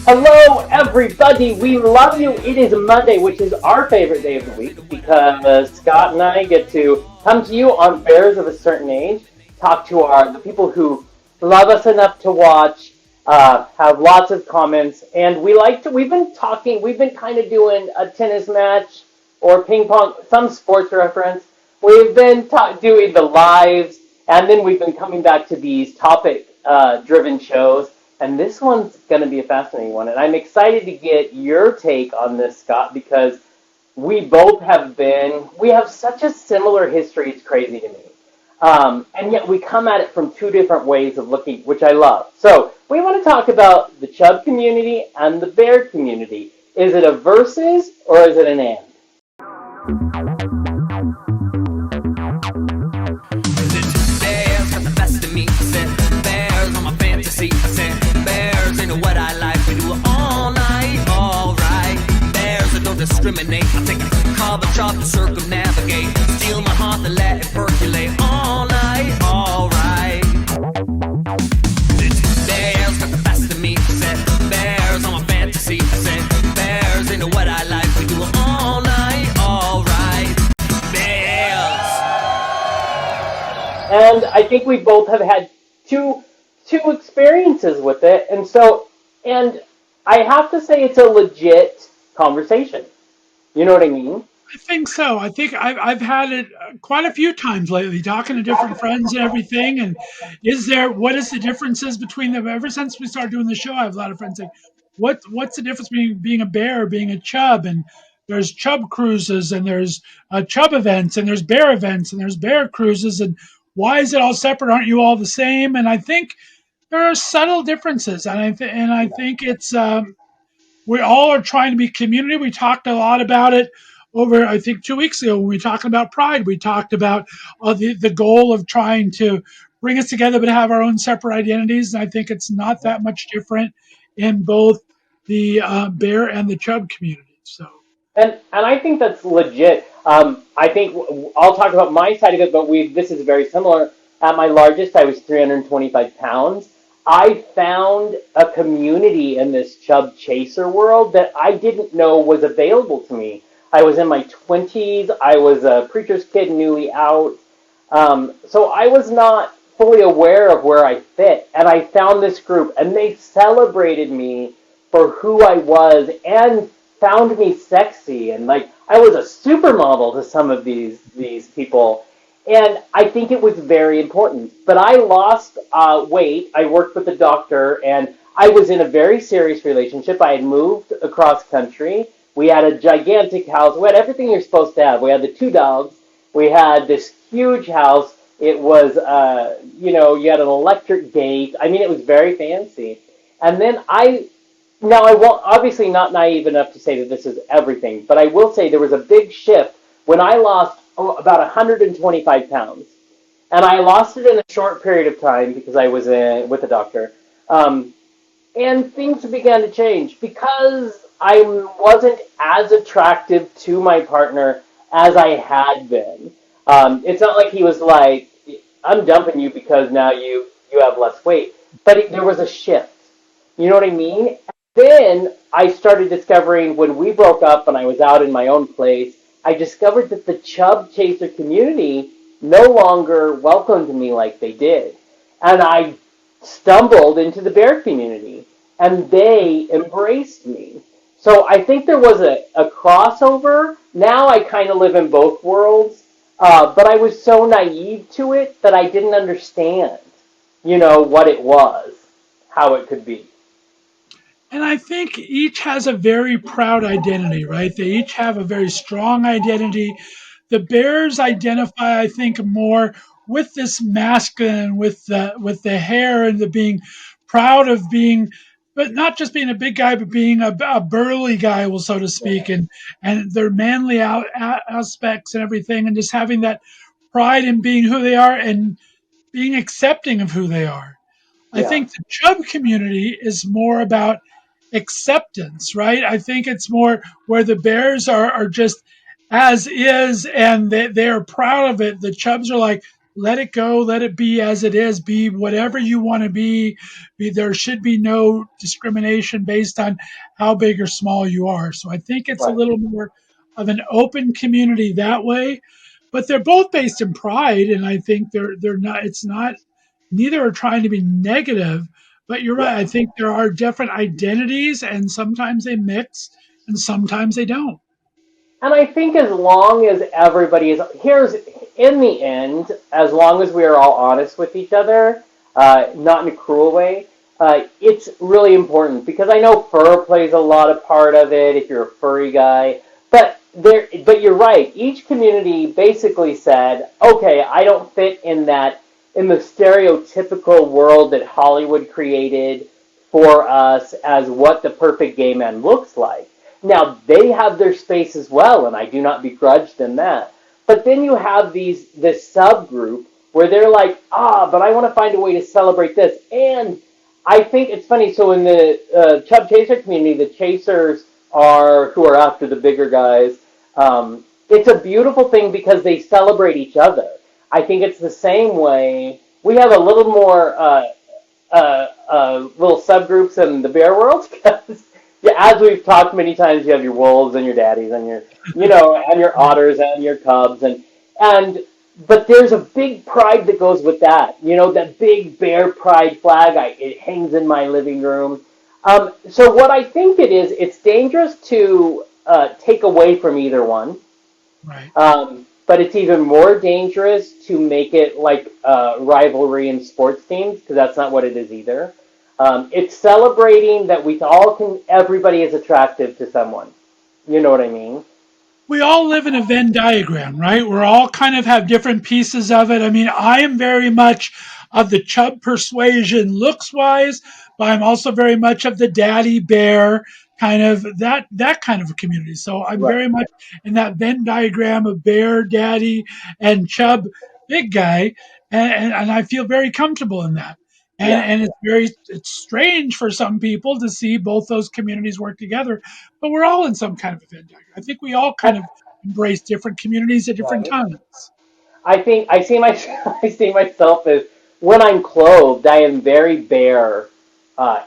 Hello, everybody. We love you. It is Monday, which is our favorite day of the week because Scott and I get to come to you on Bears of a Certain Age, talk to the people who love us enough to watch, have lots of comments, and we've been kind of doing a tennis match or ping pong, some sports reference. We've been doing the lives, and then we've been coming back to these topic-driven shows. And this one's going to be a fascinating one. And I'm excited to get your take on this, Scott, because we have such a similar history, it's crazy to me. And yet we come at it from two different ways of looking, which I love. So we want to talk about the chub community and the bear community. Is it a versus or is it an and? Bears got the best of me. Bears on my fantasy. Bears ain't what I like. We do it all night, all right. Bears that don't discriminate. I take a cover chop to circumnavigate. Steal my heart and let it percolate all night, all right. Bears got the best of me. Bears on my fantasy. Bears ain't what I like. We do it all night, all right. Bears. And I think we both have had two experiences with it, and I have to say it's a legit conversation. You know what I mean? I think so. I think I've had it quite a few times lately, talking to different friends and everything. And what is the differences between them? Ever since we started doing the show, I have a lot of friends saying, what's the difference between being a bear, being a chub? And there's chub cruises, and there's chub events, and there's bear events, and there's bear cruises, and why is it all separate? Aren't you all the same? And I think there are subtle differences, and I think it's we all are trying to be community. We talked a lot about it over, I think, 2 weeks ago when we talked about Pride. We talked about the goal of trying to bring us together, but have our own separate identities. And I think it's not that much different in both the bear and the chub communities. So. And I think that's legit. I think I'll talk about my side of it, but this is very similar. At my largest, I was 325 pounds. I found a community in this chub chaser world that I didn't know was available to me. I was in my 20s. I was a preacher's kid, newly out. So I was not fully aware of where I fit. And I found this group, and they celebrated me for who I was and found me sexy. And like I was a supermodel to some of these people. And I think it was very important. But I lost weight. I worked with a doctor, and I was in a very serious relationship. I had moved across country. We had a gigantic house. We had everything you're supposed to have. We had the 2 dogs. We had this huge house. It was, you had an electric gate. I mean, it was very fancy. And then I won't, obviously not naive enough to say that this is everything, but I will say there was a big shift when I lost about 125 pounds. And I lost it in a short period of time because I was with a doctor. And things began to change because I wasn't as attractive to my partner as I had been. It's not like he was like, I'm dumping you because now you have less weight. But there was a shift. You know what I mean? And then I started discovering when we broke up and I was out in my own place, I discovered that the chub chaser community no longer welcomed me like they did. And I stumbled into the bear community, and they embraced me. So I think there was a crossover. Now I kind of live in both worlds, but I was so naive to it that I didn't understand, what it was, how it could be. And I think each has a very proud identity, right? They each have a very strong identity. The Bears identify, I think, more with this masculine, with the hair and the being proud of being, but not just being a big guy, but being a burly guy, well, so to speak, and their manly aspects and everything, and just having that pride in being who they are and being accepting of who they are. I think the chub community is more about acceptance, right? I think it's more where the bears are just as is, and they are proud of it. The chubs are like, let it go, let it be as it is, be whatever you want to be. There should be no discrimination based on how big or small you are. So I think it's a Right. little more of an open community that way. But they're both based in pride, and I think they're not. It's not. Neither are trying to be negative, but you're right. Yeah. I think there are different identities, and sometimes they mix, and sometimes they don't. And I think as long as everybody is here's in the end, as long as we are all honest with each other, not in a cruel way, it's really important because I know fur plays a lot of part of it if you're a furry guy. But you're right. Each community basically said, okay, I don't fit in the stereotypical world that Hollywood created for us as what the perfect gay man looks like. Now, they have their space as well, and I do not begrudge them that. But then you have this subgroup where they're like, but I want to find a way to celebrate this. And I think it's funny. So in the chub chaser community, the chasers who are after the bigger guys. It's a beautiful thing because they celebrate each other. I think it's the same way. We have a little more little subgroups in the bear world because, yeah, as we've talked many times, you have your wolves and your daddies and your otters and your cubs and but there's a big pride that goes with that. That big bear pride flag. It hangs in my living room. So what I think it's dangerous to take away from either one. Right. But it's even more dangerous to make it like rivalry in sports teams because that's not what it is either. It's celebrating that everybody is attractive to someone. You know what I mean? We all live in a Venn diagram, right? We're all kind of have different pieces of it. I mean, I am very much of the chub persuasion looks wise, but I'm also very much of the daddy bear kind of that kind of a community. So I'm Right. very much in that Venn diagram of bear, daddy, and chub, big guy, and I feel very comfortable in that. And Yeah. and it's strange for some people to see both those communities work together, but we're all in some kind of a Venn diagram. I think we all kind of embrace different communities at different Right. times. I think I see my I see myself as when I'm clothed, I am very bare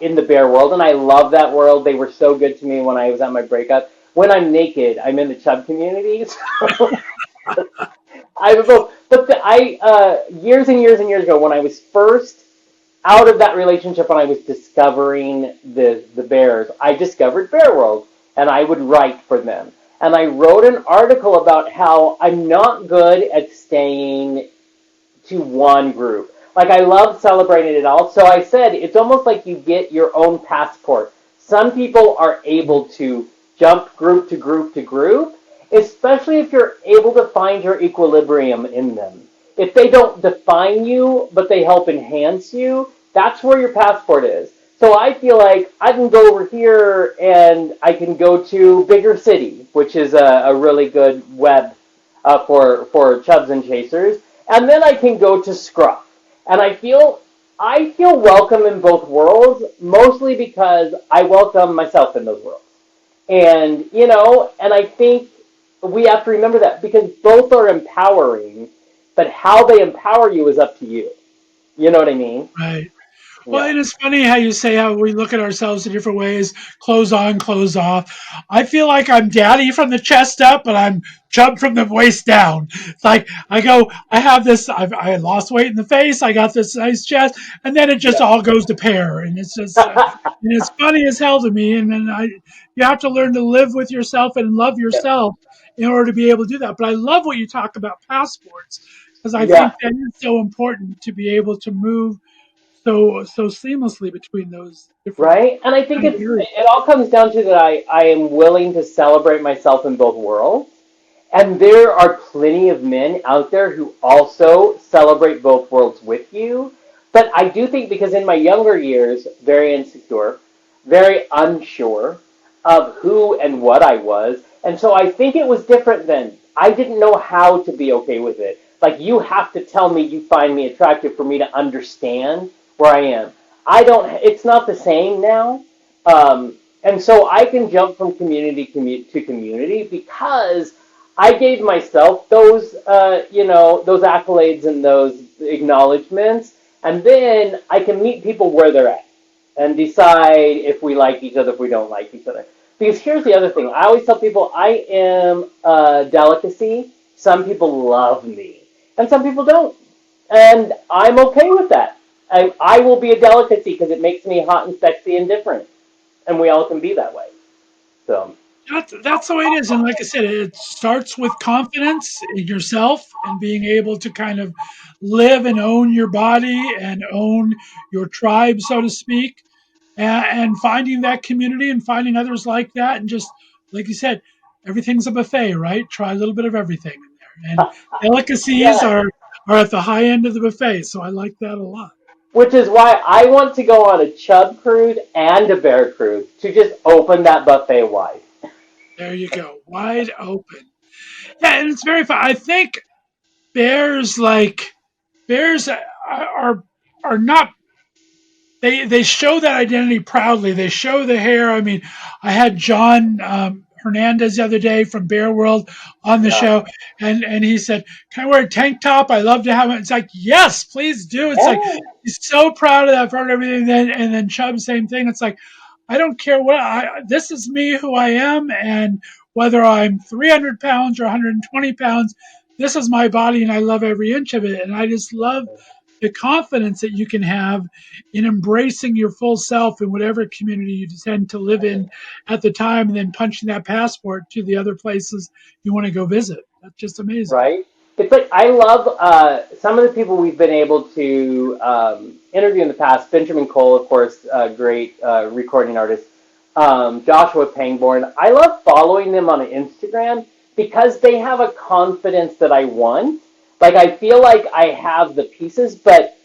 in the bear world, and I love that world. They were so good to me when I was at my breakup. When I'm naked, I'm in the chub community. So I was both. But years and years and years ago, when I was first out of that relationship, when I was discovering the bears, I discovered Bear World, and I would write for them. And I wrote an article about how I'm not good at staying to one group. Like, I love celebrating it all. So I said, it's almost like you get your own passport. Some people are able to jump group to group to group, especially if you're able to find your equilibrium in them. If they don't define you, but they help enhance you, that's where your passport is. So I feel like I can go over here and I can go to Bigger City, which is a really good web for chubs and chasers, and then I can go to Scruff. And I feel welcome in both worlds, mostly because I welcome myself in those worlds. And I think we have to remember that because both are empowering, but how they empower you is up to you. You know what I mean? Right. Well, Yeah. and it's funny how you say how we look at ourselves in different ways, clothes on, clothes off. I feel like I'm daddy from the chest up, but I'm chub from the waist down. It's like I have this, I lost weight in the face, I got this nice chest, and then it just Yeah. all goes to pair. And it's just, and it's funny as hell to me. And then you have to learn to live with yourself and love Yeah. yourself in order to be able to do that. But I love what you talk about passports because I Yeah. think that is so important to be able to move so seamlessly between those different Right? And I think kind of areas. it all comes down to that I am willing to celebrate myself in both worlds. And there are plenty of men out there who also celebrate both worlds with you. But I do think because in my younger years, very insecure, very unsure of who and what I was. And so I think it was different then. I didn't know how to be okay with it. Like, you have to tell me you find me attractive for me to understand where I am. It's not the same now. And so I can jump from to community because I gave myself those accolades and those acknowledgments, and then I can meet people where they're at and decide if we like each other, if we don't like each other. Because here's the other thing. I always tell people I am a delicacy. Some people love me, and some people don't. And I'm okay with that. I will be a delicacy because it makes me hot and sexy and different. And we all can be that way. So, That's the way it is. And like I said, it starts with confidence in yourself and being able to kind of live and own your body and own your tribe, so to speak, and finding that community and finding others like that. And just like you said, everything's a buffet, right? Try a little bit of everything in there. And delicacies yeah. are at the high end of the buffet. So I like that a lot. Which is why I want to go on a chub cruise and a bear cruise to just open that buffet wide. There you go. Wide open. Yeah, and it's very fun. I think bears like bears are not they show that identity proudly. They show the hair. I mean, I had John Hernandez the other day from Bear World on the Yeah. show, and he said, "Can I wear a tank top? I love to have it." It's like, yes, please do. It's like Yeah. he's so proud of that, proud of everything. And then Chubb, same thing. It's like I don't care what this is me, who I am, and whether I'm 300 pounds or 120 pounds, this is my body, and I love every inch of it. And I just love the confidence that you can have in embracing your full self in whatever community you tend to live in at the time, and then punching that passport to the other places you want to go visit. That's just amazing. Right? It's like I love some of the people we've been able to interview in the past. Benjamin Cole, of course, great recording artist. Joshua Pangborn. I love following them on Instagram because they have a confidence that I want. Like I feel like I have the pieces, but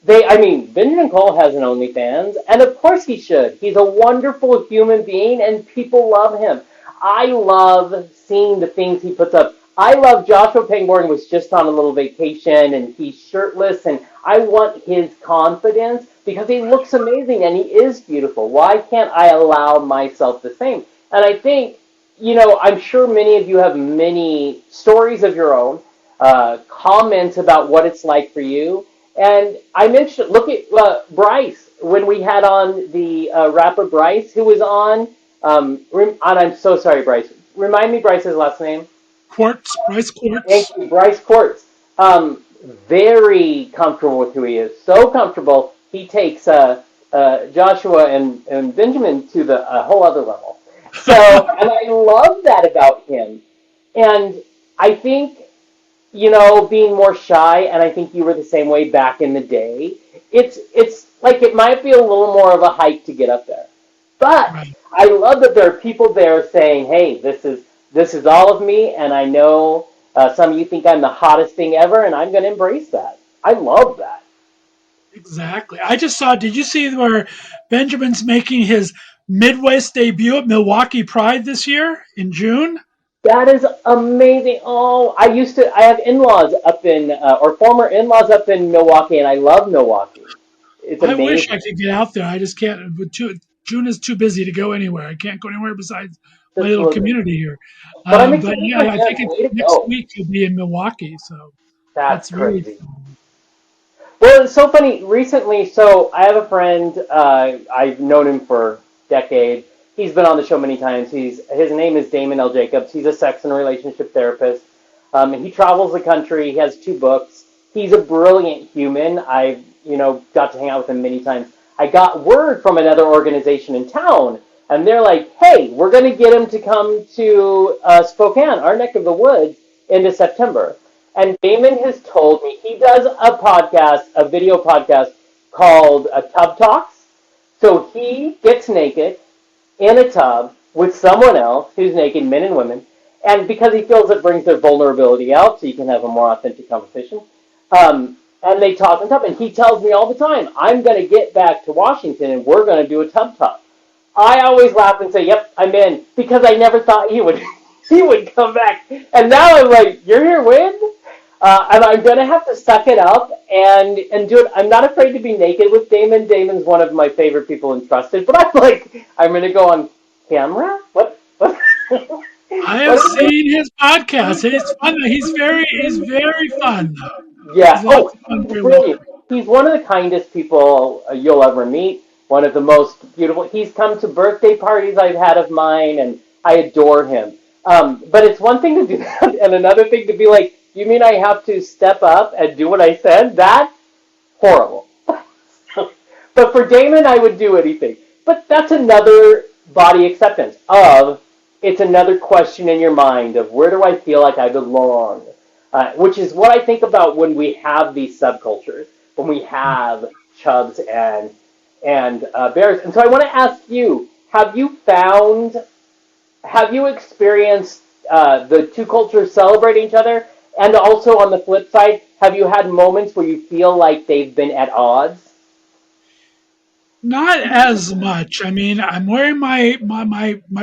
Benjamin Cole has an OnlyFans, and of course he should. He's a wonderful human being, and people love him. I love seeing the things he puts up. I love Joshua Pangborn was just on a little vacation, and he's shirtless, and I want his confidence because he looks amazing, and he is beautiful. Why can't I allow myself the same? And I think, I'm sure many of you have many stories of your own, comments about what it's like for you. And I mentioned, look at Bryce, when we had on the rapper Bryce, who was on, and I'm so sorry, Bryce. Remind me Bryce's last name. Bryce Thank Quartz. you, Bryce Quartz. Very comfortable with who he is. So comfortable, he takes Joshua and Benjamin to the whole other level. So, and I love that about him. And I think, being more shy, and I think you were the same way back in the day, it's like it might be a little more of a hike to get up there. But Right. I love that there are people there saying, hey, this is all of me, and I know some of you think I'm the hottest thing ever, and I'm going to embrace that. I love that. Exactly. I just saw, did you see where Benjamin's making his Midwest debut at Milwaukee Pride this year in June? That is amazing. Oh, I have in-laws up or former in-laws up in Milwaukee, and I love Milwaukee. It's I wish I amazing. could get out there. I just can't. June is too busy to go anywhere. I can't go anywhere besides my little Absolutely. community here. But I'm But excited yeah, for I think him. it's Way to next go. week he'll be in Milwaukee. So That's that's very crazy. fun. Well, it's so funny. Recently, so I have a friend. I've known him for decades. He's been on the show many times. His name is Damon L. Jacobs. He's a sex and relationship therapist. And he travels the country. He has 2 books. He's a brilliant human. I've got to hang out with him many times. I got word from another organization in town, and they're like, "Hey, we're going to get him to come to Spokane, our neck of the woods, into September." And Damon has told me he does a video podcast called Tub Talks. So he gets naked in a tub with someone else who's naked, men and women, and because he feels it brings their vulnerability out, so you can have a more authentic conversation. And they talk in tub, and he tells me all the time, "I'm going to get back to Washington, and we're going to do a tub talk." I always laugh and say, "Yep, I'm in," because I never thought he would he would come back, and now I'm like, "You're here when?" And I'm going to have to suck it up and do it. I'm not afraid to be naked with Damon. Damon's one of my favorite people in Trusted, but I'm like, I'm going to go on camera? What? I have seen his podcast. It's fun. He's very fun though. Yeah. It's lots Oh, of fun, he's very brilliant. welcoming. He's one of the kindest people you'll ever meet. One of the most beautiful. He's come to birthday parties I've had of mine, and I adore him. But it's one thing to do that, and another thing to be like, you mean I have to step up and do what I said? That's horrible. But for Damon, I would do anything. But that's another body acceptance of it's another question in your mind of where do I feel like I belong, which is what I think about when we have these subcultures, when we have chubs and bears. And so I want to ask you: have you experienced the two cultures celebrating each other? And also on the flip side, have you had moments where you feel like they've been at odds? Not as much. I mean, I'm wearing my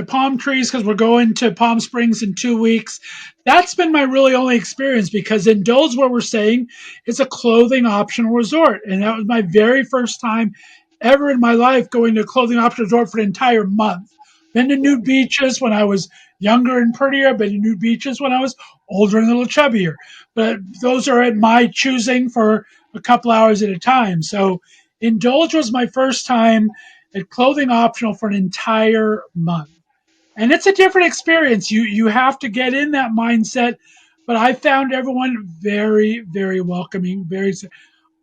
palm trees because we're going to Palm Springs in 2 weeks. That's been my really only experience because in Dulles, where we're staying, it's a clothing optional resort, and that was my very first time ever in my life going to a clothing optional resort for an entire month. Been to nude beaches when I was younger and prettier. Been to nude beaches when I was older and a little chubbier. But those are at my choosing for a couple hours at a time. So Indulge was my first time at clothing optional for an entire month. And it's a different experience. You have to get in that mindset, but I found everyone very, very welcoming, very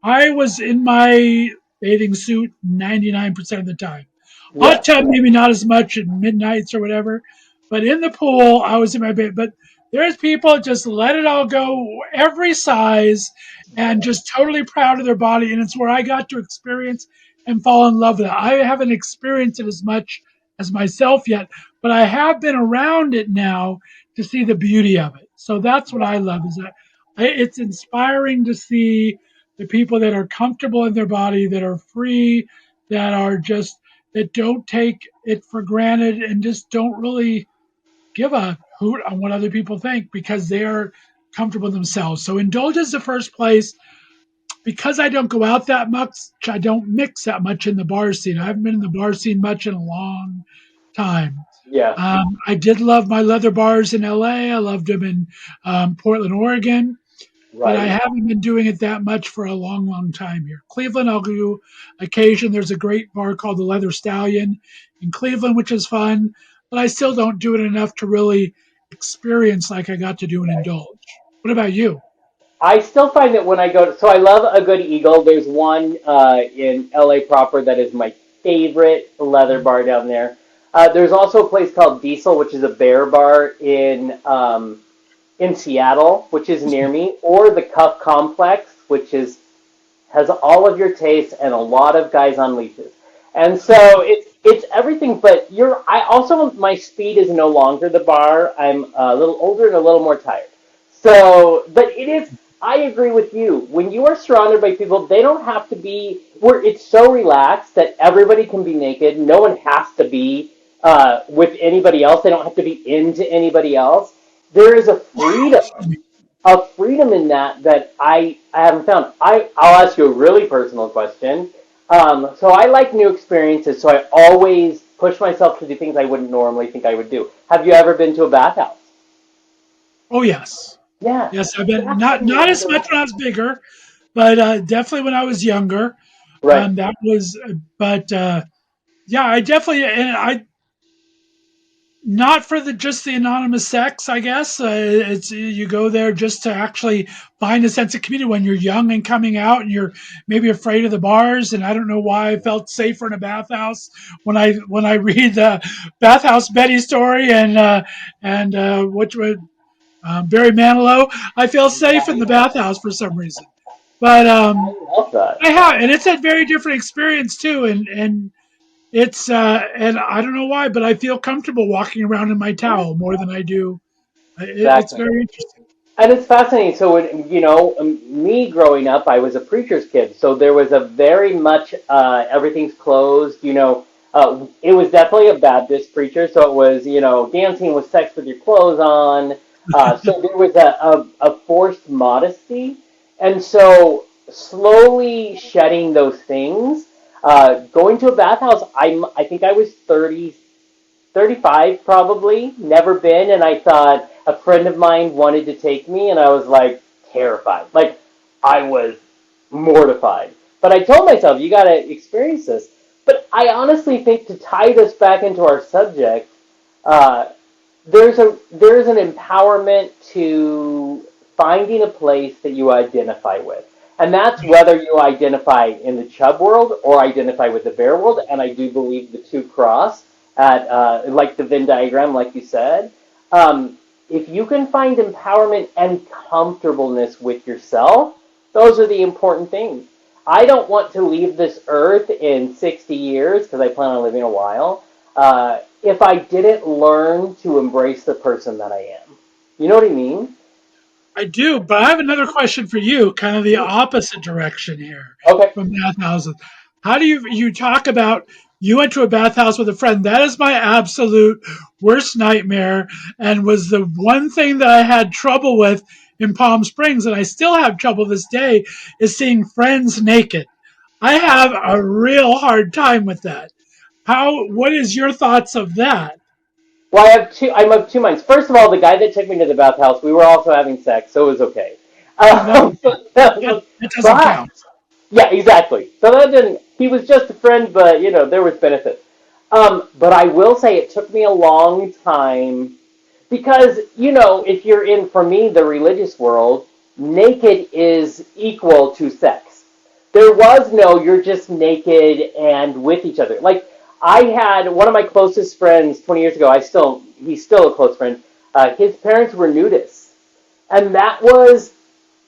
I was in my bathing suit 99% of the time. Yeah. Hot tub, maybe not as much at midnights or whatever, but in the pool, I was in my bed. But there's people just let it all go, every size, and just totally proud of their body. And it's where I got to experience and fall in love with it. I haven't experienced it as much as myself yet, but I have been around it now to see the beauty of it. So that's what I love is that it's inspiring to see the people that are comfortable in their body, that are free, that are just that don't take it for granted and just don't really give a hoot on what other people think because they're comfortable themselves. So Indulge is the first place because I don't go out that much. I don't mix that much in the bar scene. I haven't been in the bar scene much in a long time. Yeah. I did love my leather bars in LA. I loved them in Portland, Oregon, but I Right. haven't been doing it that much for a long, long time here. Cleveland, I'll do occasion. There's a great bar called the Leather Stallion in Cleveland, which is fun, but I still don't do it enough to really experience like I got to do and indulge. What about you? I still find that when I go to, so I love a good eagle. There's one in LA proper that is my favorite leather bar down there. There's also a place called Diesel, which is a bear bar in Seattle, which is near me, or the Cuff Complex, which is has all of your tastes and a lot of guys on leashes. And so it's everything, but I also, my speed is no longer the bar. I'm a little older and a little more tired. So, but it is, I agree with you. When you are surrounded by people, they don't have to be, where it's so relaxed that everybody can be naked. No one has to be with anybody else. They don't have to be into anybody else. There is a freedom in that I haven't found. I'll ask you a really personal question. So I like new experiences, so I always push myself to do things I wouldn't normally think I would do. Have you ever been to a bathhouse? Oh yes, Yeah, yes. I've been that's not as another. much when I was bigger, but definitely when I was younger. Right. That was, but yeah, I definitely and I not for the just the anonymous sex, I guess. It's you go there just to actually find a sense of community when you're young and coming out, and you're maybe afraid of the bars. And I don't know why I felt safer in a bathhouse when I read the bathhouse Betty story and which would Barry Manilow. I feel safe in the bathhouse for some reason, but I love that. I have, and it's a very different experience too. And it's and I don't know why, but I feel comfortable walking around in my towel more than I do. It's Exactly. very interesting. And it's fascinating. So, me growing up, I was a preacher's kid. So there was a very much everything's closed. It was definitely a Baptist preacher. So it was, dancing with sex with your clothes on. So there was a forced modesty. And so slowly shedding those things, going to a bathhouse, I think I was 35 probably, never been, and I thought a friend of mine wanted to take me, and I was like terrified. Like, I was mortified. But I told myself, you got to experience this. But I honestly think to tie this back into our subject, uh, there's an empowerment to finding a place that you identify with. And that's whether you identify in the chub world or identify with the bear world. And I do believe the two cross at like the Venn diagram, like you said. If you can find empowerment and comfortableness with yourself, those are the important things. I don't want to leave this earth in 60 years because I plan on living a while. If I didn't learn to embrace the person that I am. You know what I mean? I do, but I have another question for you, kind of the opposite direction here Okay. from bathhouses. How do you talk about you went to a bathhouse with a friend? That is my absolute worst nightmare and was the one thing that I had trouble with in Palm Springs, and I still have trouble this day, is seeing friends naked. I have a real hard time with that. What is your thoughts of that? Well, I'm of two minds. First of all, the guy that took me to the bathhouse, we were also having sex, so it was okay. Oh, that Um, that doesn't but count. yeah, exactly. So that didn't. He was just a friend, but there was benefit. But I will say it took me a long time because if you're in, for me, the religious world, naked is equal to sex. There was no you're just naked and with each other. Like I had one of my closest friends 20 years ago. He's still a close friend. His parents were nudists, and that was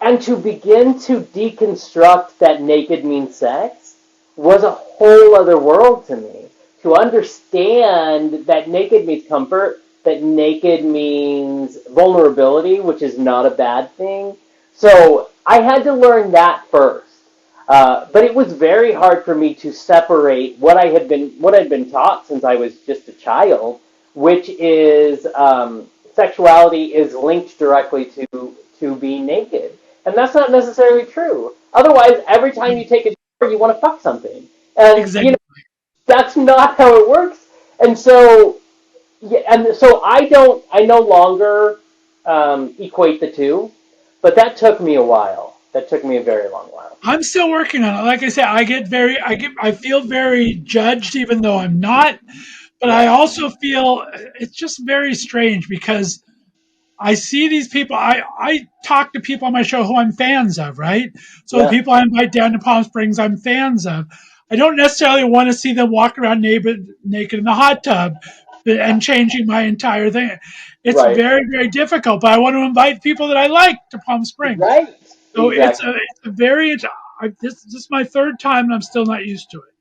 and to begin to deconstruct that naked means sex was a whole other world to me. To understand that naked means comfort, that naked means vulnerability, which is not a bad thing. So I had to learn that first. But it was very hard for me to separate what I'd been taught since I was just a child, which is sexuality is linked directly to being naked, and that's not necessarily true. Otherwise, every time you take a shower, you want to fuck something, and Exactly. that's not how it works. And so, yeah, and so I no longer equate the two, but that took me a while. That took me a very long while. I'm still working on it. Like I said, I feel very judged, even though I'm not. But I Yeah, also feel it's just very strange because I see these people. I talk to people on my show who I'm fans of, right? So the yeah, people I invite down to Palm Springs, I'm fans of. I don't necessarily want to see them walk around naked in the hot tub and changing my entire thing. It's right, very, very difficult, but I want to invite people that I like to Palm Springs. right, So exactly. it's a very, this is my third time and I'm still not used to it.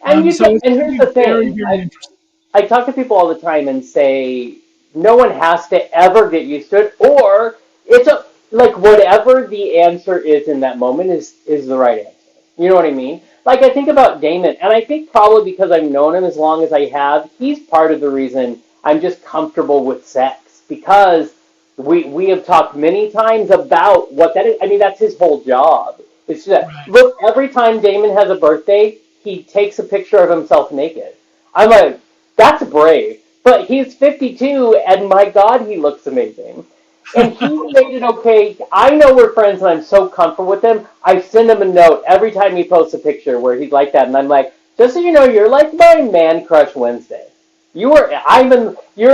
So it's And going here's to be the very, thing. very interesting. I talk to people all the time and say no one has to ever get used to it, or it's a like whatever the answer is in that moment is the right answer. You know what I mean? Like I think about Damon, and I think probably because I've known him as long as I have, he's part of the reason I'm just comfortable with sex because we have talked many times about what that is. I mean, that's his whole job. It's just, Right. look, every time Damon has a birthday, he takes a picture of himself naked. I'm like, that's brave. But he's 52, and my God, he looks amazing. And he made it okay. I know we're friends, and I'm so comfortable with him. I send him a note every time he posts a picture where he's like that, and I'm like, just so you know, you're like my man crush Wednesday. You're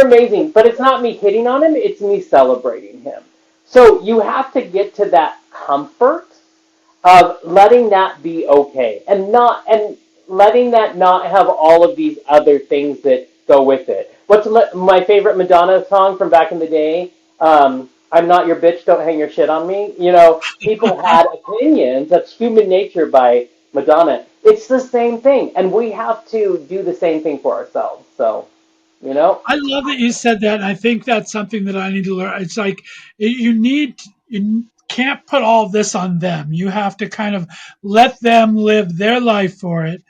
amazing, but it's not me hitting on him; it's me celebrating him. So you have to get to that comfort of letting that be okay and letting that not have all of these other things that go with it. My favorite Madonna song from back in the day? I'm not your bitch, don't hang your shit on me. People had opinions. That's human nature by Madonna. It's the same thing, and we have to do the same thing for ourselves. So, you know, I love that you said that, and I think that's something that I need to learn. It's like you can't put all this on them. You have to kind of let them live their life for it,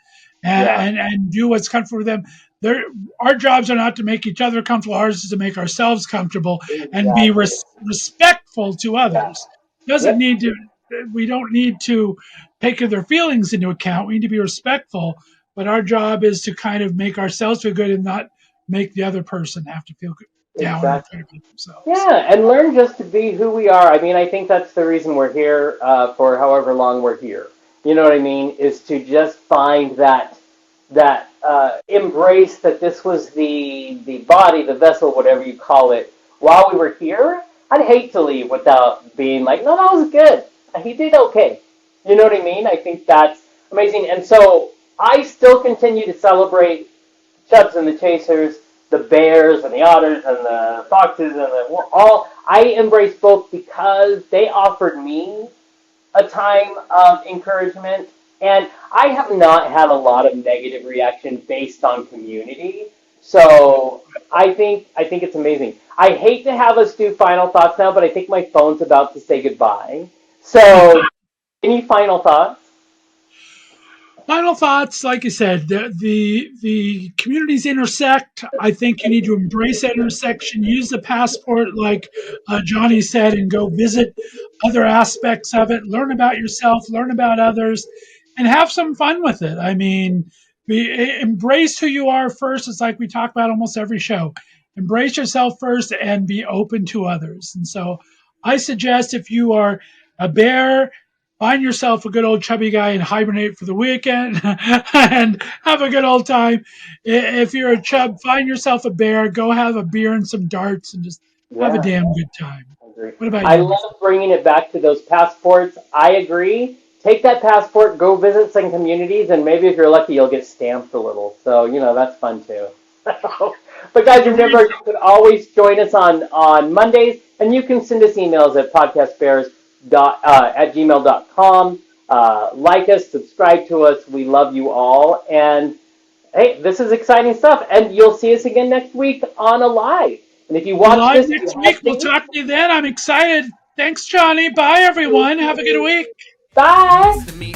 yeah, and do what's comfortable for them. Their Our jobs are not to make each other comfortable. Ours is to make ourselves comfortable and be exactly. respectful to Yeah, others. Doesn't yep. need to. We don't need to take their feelings into account. We need to be respectful, but our job is to kind of make ourselves feel good and not make the other person have to feel good. down and Exactly. try to beat themselves. Yeah, and learn just to be who we are. I mean, I think that's the reason we're here for however long we're here. You know what I mean? Is to just find that embrace that this was the body, the vessel, whatever you call it. While we were here, I'd hate to leave without being like, no, that was good. He did okay. You know what I mean? I think that's amazing. And so I still continue to celebrate Chubs and the Chasers, the bears and the otters and the foxes and the all. I embrace both because they offered me a time of encouragement, and I have not had a lot of negative reaction based on community. So I think it's amazing. I hate to have us do final thoughts now, but I think my phone's about to say goodbye. So any final thoughts? Final thoughts, like you said, the communities intersect. I think you need to embrace that intersection. Use the passport, like Jonny said, and go visit other aspects of it. Learn about yourself, learn about others, and have some fun with it. I mean, embrace who you are first. It's like we talk about almost every show. Embrace yourself first, and be open to others. And so, I suggest if you are a bear, find yourself a good old chubby guy and hibernate for the weekend and have a good old time. If you're a chub, find yourself a bear, go have a beer and some darts and just have a Yeah. damn good time. I agree. What about I you, my friend? love bringing it back to those passports. I agree. Take that passport, go visit some communities, and maybe if you're lucky, you'll get stamped a little. So, that's fun too. But guys, remember, you can always join us on Mondays, and you can send us emails at podcastbears at gmail.com. Like us, subscribe to us. We love you all. And hey, this is exciting stuff. And you'll see us again next week on a live. And if you Be watch live this, you next have week. We'll things. talk to you then. I'm excited. Thanks, Jonny. Bye, everyone. Have a good week. Bye. To me,